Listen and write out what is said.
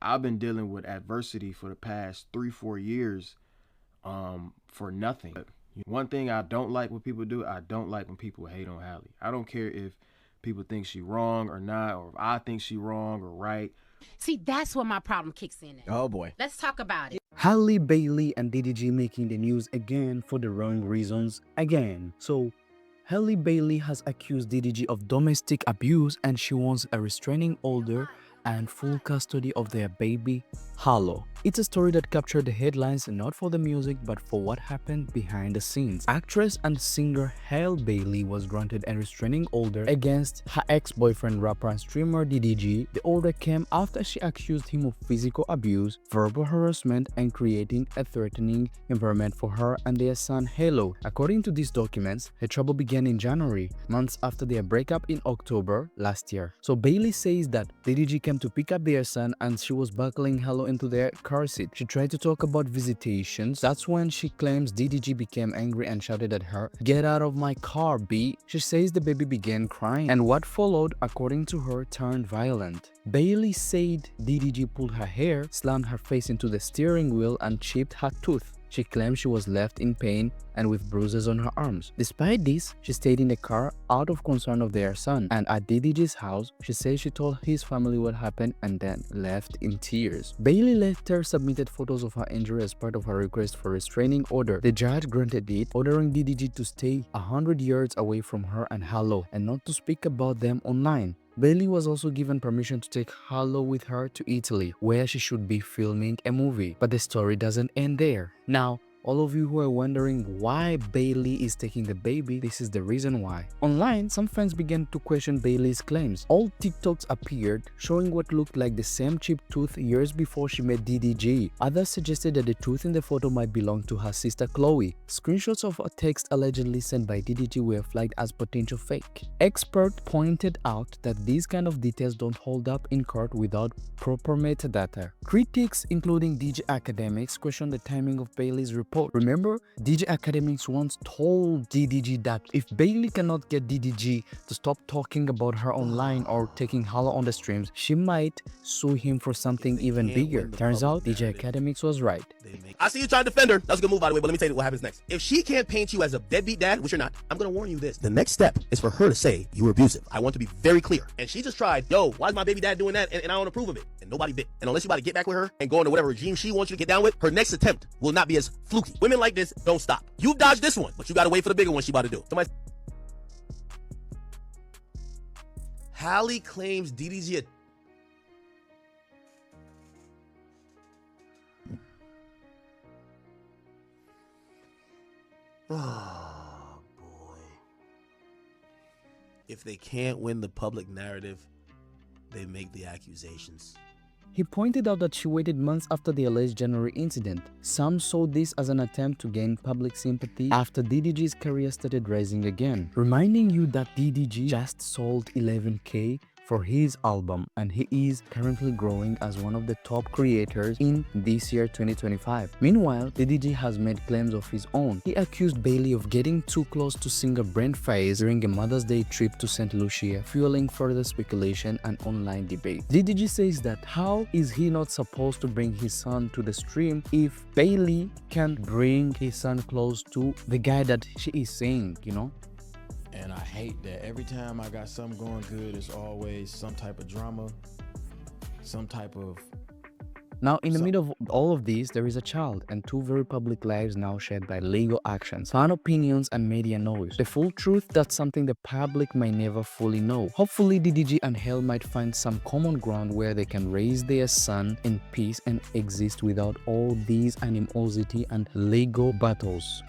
I've been dealing with adversity for the past 3-4 years for nothing. One thing I don't like when people do, I don't like when people hate on Halle. I don't care if people think she wrong or not, or if I think she wrong or right. See, that's where my problem kicks in at. Oh boy. Let's talk about it. Halle Bailey and DDG making the news again for the wrong reasons again. So Halle Bailey has accused DDG of domestic abuse and she wants a restraining order and full custody of their baby, Halle. It's a story that captured the headlines not for the music but for what happened behind the scenes. Actress and singer Halle Bailey was granted a restraining order against her ex-boyfriend, rapper and streamer DDG. The order came after she accused him of physical abuse, verbal harassment and creating a threatening environment for her and their son Halle. According to these documents, the trouble began in January, months after their breakup in October last year. So Bailey says that DDG came to pick up their son and she was buckling Halle into their car seat. She tried to talk about visitations. That's when she claims DDG became angry and shouted at her, "Get out of my car, B." She says the baby began crying and what followed, according to her, turned violent. Bailey said DDG pulled her hair, slammed her face into the steering wheel and chipped her tooth. She claimed she was left in pain and with bruises on her arms. Despite this, she stayed in the car out of concern of their son, and at DDG's house, she says she told his family what happened and then left in tears. Bailey later submitted photos of her injury as part of her request for restraining order. The judge granted it, ordering DDG to stay 100 yards away from her and Halle and not to speak about them online. Bailey was also given permission to take Halle with her to Italy, where she should be filming a movie. But the story doesn't end there. Now, all of you who are wondering why Bailey is taking the baby, this is the reason why. Online, some fans began to question Bailey's claims. Old TikToks appeared showing what looked like the same chipped tooth years before she met DDG. Others suggested that the tooth in the photo might belong to her sister Chloe. Screenshots of a text allegedly sent by DDG were flagged as potential fake. Experts pointed out that these kind of details don't hold up in court without proper metadata. Critics, including DDG Academics, questioned the timing of Bailey's report. Remember, DDG Academics once told DDG that if Bailey cannot get DDG to stop talking about her online or taking Halle on the streams, she might sue him for something even bigger. Turns out, DDG Academics was right. I see you trying to defend her. That's a good move, by the way, but let me tell you what happens next. If she can't paint you as a deadbeat dad, which you're not, I'm going to warn you this. The next step is for her to say you were abusive. I want to be very clear. And she just tried, yo, why is my baby dad doing that? And I don't approve of it. And nobody bit. And unless you about to get back with her and go into whatever regime she wants you to get down with, her next attempt will not be as fluky. Women like this don't stop. You've dodged this one, but you got to wait for the bigger one she about to do. Somebody... Halle claims DDG... Oh, boy. If they can't win the public narrative, they make the accusations. He pointed out that she waited months after the alleged January incident. Some saw this as an attempt to gain public sympathy after DDG's career started rising again. Reminding you that DDG just sold 11K for his album and he is currently growing as one of the top creators in this year 2025. Meanwhile, DDG has made claims of his own. He accused Bailey of getting too close to singer Brent Faiyaz during a Mother's Day trip to St. Lucia, fueling further speculation and online debate. DDG says that how is he not supposed to bring his son to the stream if Bailey can bring his son close to the guy that she is saying, you know? And I hate that every time I got something going good, it's always some type of drama, some type of... Now, in the middle of all of this, there is a child and two very public lives now shared by legal actions, fan opinions, and media noise. The full truth, that's something the public may never fully know. Hopefully, DDG and Halle might find some common ground where they can raise their son in peace and exist without all these animosity and legal battles.